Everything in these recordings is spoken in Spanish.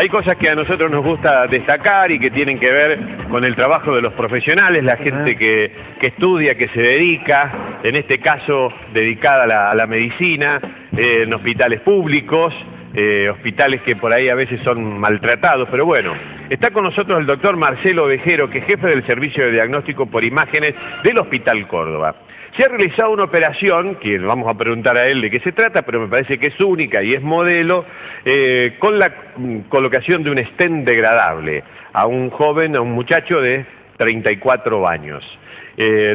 Hay cosas que a nosotros nos gusta destacar y que tienen que ver con el trabajo de los profesionales, la gente que estudia, que se dedica, en este caso dedicada a la medicina, en hospitales públicos, hospitales que por ahí a veces son maltratados, pero bueno, está con nosotros el doctor Marcelo Ovejero, que es jefe del Servicio de Diagnóstico por Imágenes del Hospital Córdoba. Se ha realizado una operación, que vamos a preguntar a él de qué se trata, pero me parece que es única y es modelo, con la colocación de un stent degradable a un joven, a un muchacho de 34 años.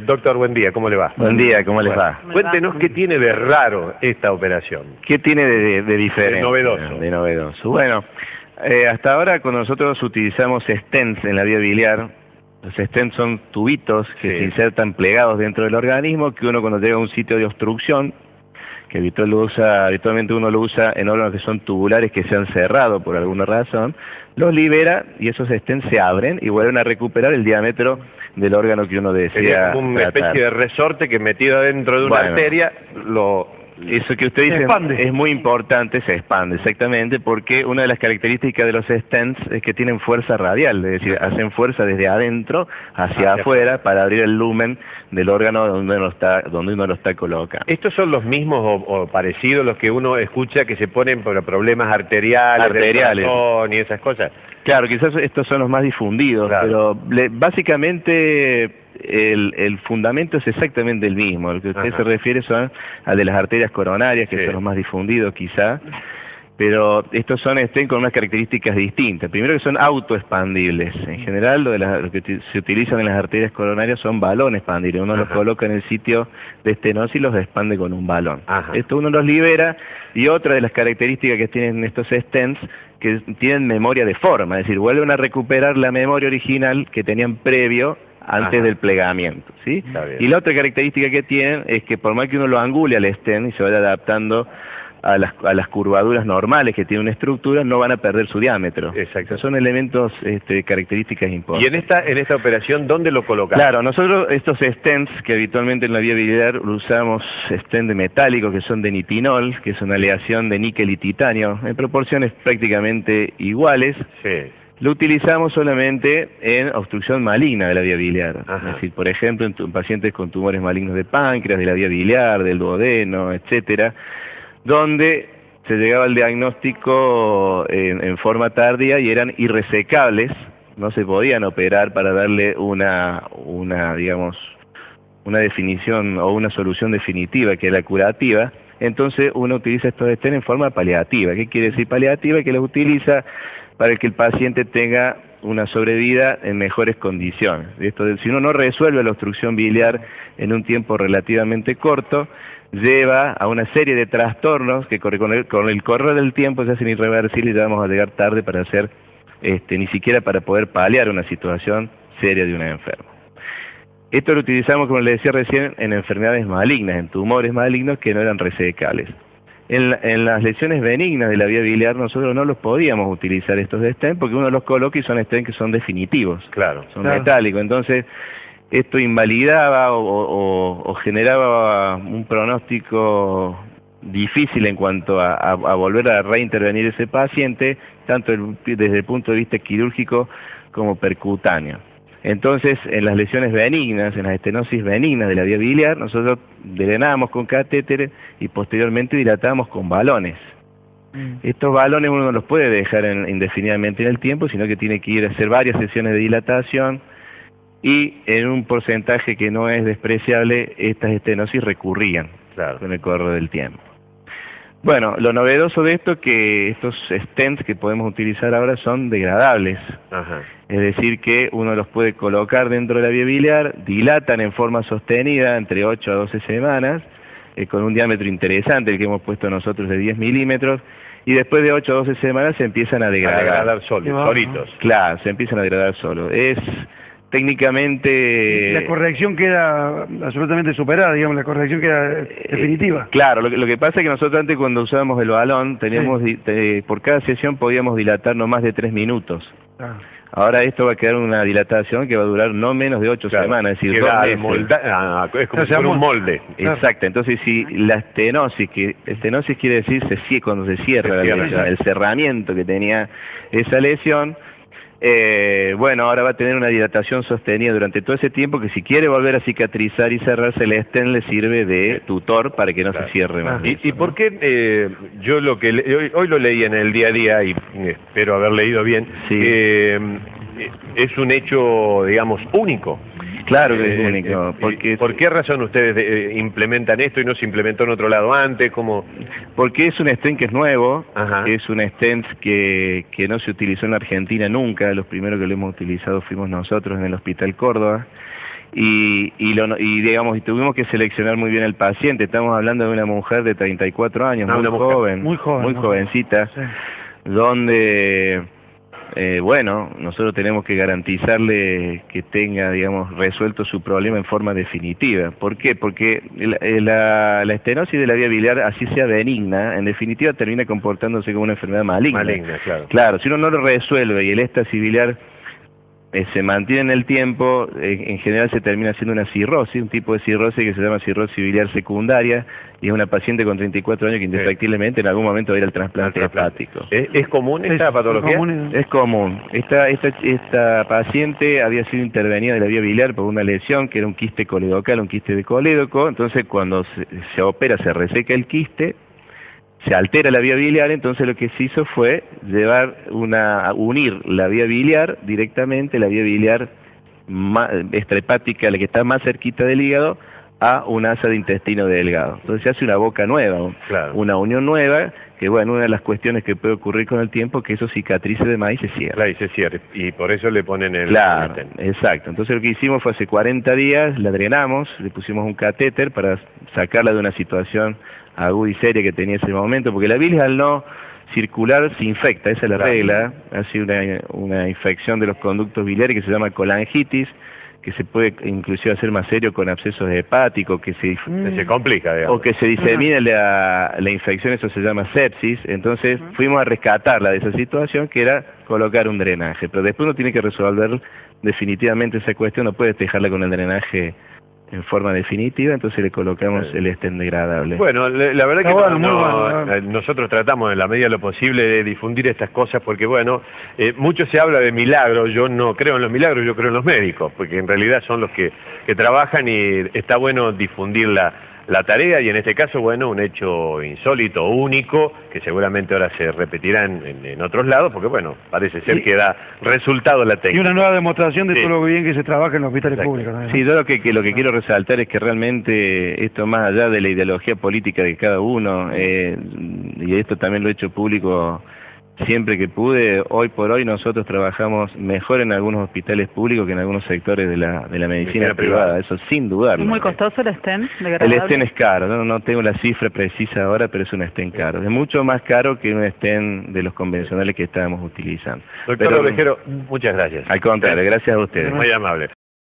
Doctor, buen día, ¿cómo le va? Buen día, ¿cómo les va? Cuéntenos qué tiene de raro esta operación. ¿Qué tiene de diferente? De novedoso. De novedoso. Bueno, hasta ahora cuando nosotros utilizamos stents en la vía biliar, los stents son tubitos que se insertan plegados dentro del organismo, que uno cuando llega a un sitio de obstrucción, que habitualmente uno lo usa en órganos que son tubulares, que se han cerrado por alguna razón, los libera y esos stents se abren y vuelven a recuperar el diámetro del órgano que uno desea. Es como una especie de resorte que metido dentro de una arteria Eso que usted dice es muy importante, se expande, exactamente, porque una de las características de los stents es que tienen fuerza radial, es decir, hacen fuerza desde adentro hacia afuera para abrir el lumen del órgano donde uno lo está colocando. ¿Estos son los mismos o parecidos los que uno escucha que se ponen por problemas arteriales. Y esas cosas? Claro, quizás estos son los más difundidos, pero básicamente el fundamento es exactamente el mismo. El que usted se refiere son al de las arterias coronarias, que son los más difundidos quizá, pero estos son con unas características distintas. Primero que son autoexpandibles. En general lo que se utilizan en las arterias coronarias son balones expandibles. Uno los coloca en el sitio de estenosis y los expande con un balón. Esto uno los libera, y otra de las características que tienen estos stents que tienen memoria de forma, es decir, vuelven a recuperar la memoria original que tenían previo antes del plegamiento, ¿sí? Y la otra característica que tienen es que por más que uno lo angule al stent y se vaya adaptando a las curvaduras normales que tiene una estructura, no van a perder su diámetro. Exacto. Son elementos, características importantes. ¿Y en esta operación dónde lo colocamos? Claro, nosotros estos stents que habitualmente en la vía biliar usamos stents metálicos que son de nitinol, que es una aleación de níquel y titanio, en proporciones prácticamente iguales. Lo utilizamos solamente en obstrucción maligna de la vía biliar. Es decir, por ejemplo, en pacientes con tumores malignos de páncreas, de la vía biliar, del duodeno, etcétera, donde se llegaba al diagnóstico en forma tardía y eran irresecables, no se podían operar para darle una definición o una solución definitiva, que es la curativa. Entonces uno utiliza estos stents en forma paliativa. ¿Qué quiere decir paliativa? Que los utiliza para que el paciente tenga una sobrevida en mejores condiciones. Si uno no resuelve la obstrucción biliar en un tiempo relativamente corto, lleva a una serie de trastornos que con el correr del tiempo se hacen irreversibles y ya vamos a llegar tarde para hacer, ni siquiera para poder paliar una situación seria de un enfermo. Esto lo utilizamos, como le decía recién, en enfermedades malignas, en tumores malignos que no eran resecables. En las lesiones benignas de la vía biliar nosotros no los podíamos utilizar estos stents porque uno los coloca y son stents que son definitivos, son metálicos. Entonces esto invalidaba o generaba un pronóstico difícil en cuanto a volver a reintervenir ese paciente, tanto desde el punto de vista quirúrgico como percutáneo. Entonces, en las lesiones benignas, en las estenosis benignas de la vía biliar, nosotros drenábamos con catéteres y posteriormente dilatábamos con balones. Estos balones uno no los puede dejar indefinidamente en el tiempo, sino que tiene que ir a hacer varias sesiones de dilatación, y en un porcentaje que no es despreciable, estas estenosis recurrían con el correr del tiempo. Bueno, lo novedoso de esto es que estos stents que podemos utilizar ahora son degradables. Es decir, que uno los puede colocar dentro de la vía biliar, dilatan en forma sostenida entre 8 a 12 semanas, con un diámetro interesante, el que hemos puesto nosotros de 10 milímetros, y después de 8 a 12 semanas se empiezan a degradar. A degradar solitos. Claro, se empiezan a degradar solos. Es técnicamente... La corrección queda absolutamente superada, digamos, la corrección queda definitiva. Claro, lo que pasa es que nosotros antes, cuando usábamos el balón, teníamos por cada sesión podíamos dilatar no más de 3 minutos. Ahora esto va a quedar una dilatación que va a durar no menos de 8 semanas, es decir, queda 2 meses. es como si fuera un molde. Exacto, entonces si la estenosis, estenosis quiere decir cuando se cierra el cerramiento que tenía esa lesión, bueno, ahora va a tener una dilatación sostenida durante todo ese tiempo, que si quiere volver a cicatrizar y cerrarse, el stent le sirve de tutor para que no se cierre más. ¿Y por qué yo hoy lo leí en el día a día y espero haber leído bien, es un hecho, digamos, único? Claro que es único. ¿Por qué razón ustedes implementan esto y no se implementó en otro lado antes? Porque es un stent que es nuevo, es un stent que no se utilizó en Argentina nunca. Los primeros que lo hemos utilizado fuimos nosotros en el Hospital Córdoba. Y tuvimos que seleccionar muy bien el paciente. Estamos hablando de una mujer de 34 años, muy jovencita, donde... bueno, nosotros tenemos que garantizarle que tenga, digamos, resuelto su problema en forma definitiva. ¿Por qué? Porque la estenosis de la vía biliar, así sea benigna, en definitiva termina comportándose como una enfermedad maligna. Claro, si uno no lo resuelve y el éxtasis biliar se mantiene en el tiempo, en general se termina haciendo una cirrosis, un tipo de cirrosis que se llama cirrosis biliar secundaria, y es una paciente con 34 años que indefectiblemente en algún momento va a ir al trasplante hepático. ¿Es común esta patología? Es común. Esta paciente había sido intervenida de la vía biliar por una lesión que era un quiste coledocal, un quiste de colédoco. Entonces cuando se opera, se reseca el quiste, se altera la vía biliar. Entonces lo que se hizo fue unir la vía biliar directamente, la vía biliar extrahepática, la que está más cerquita del hígado, a un asa de intestino delgado. Entonces se hace una boca nueva, una unión nueva, que bueno, una de las cuestiones que puede ocurrir con el tiempo es que eso cicatrice de más y se cierra. Claro, y se cierra, y por eso le ponen el... Claro, exacto. Entonces lo que hicimos fue hace 40 días, la drenamos, le pusimos un catéter para sacarla de una situación aguda y seria que tenía en ese momento, porque la bilis al no circular se infecta, esa es la regla, ha sido una infección de los conductos biliares que se llama colangitis, que se puede inclusive hacer más serio con abscesos hepáticos, que se complica, digamos. O que se disemine la infección, eso se llama sepsis. Entonces fuimos a rescatarla de esa situación, que era colocar un drenaje, pero después uno tiene que resolver definitivamente esa cuestión, no puedes dejarla con el drenaje en forma definitiva, entonces le colocamos el stent degradable. Bueno, la verdad que nosotros tratamos en la medida de lo posible de difundir estas cosas, porque bueno, mucho se habla de milagros. Yo no creo en los milagros, yo creo en los médicos, porque en realidad son los que trabajan, y está bueno difundir la tarea, y en este caso, bueno, un hecho insólito, único, que seguramente ahora se repetirá en otros lados, porque bueno, parece ser que da resultado la técnica. Y una nueva demostración de todo lo bien que se trabaja en los hospitales públicos, ¿no? Sí, yo lo que quiero resaltar es que realmente esto, más allá de la ideología política de cada uno, y esto también lo he hecho público siempre que pude, hoy por hoy nosotros trabajamos mejor en algunos hospitales públicos que en algunos sectores de la medicina privada, eso sin dudarlo. ¿Es muy costoso el stent? El stent es caro, no tengo la cifra precisa ahora, pero es un stent caro. Es mucho más caro que un stent de los convencionales que estábamos utilizando. Doctor Ovejero, muchas gracias. Al contrario, gracias a ustedes. Muy amable.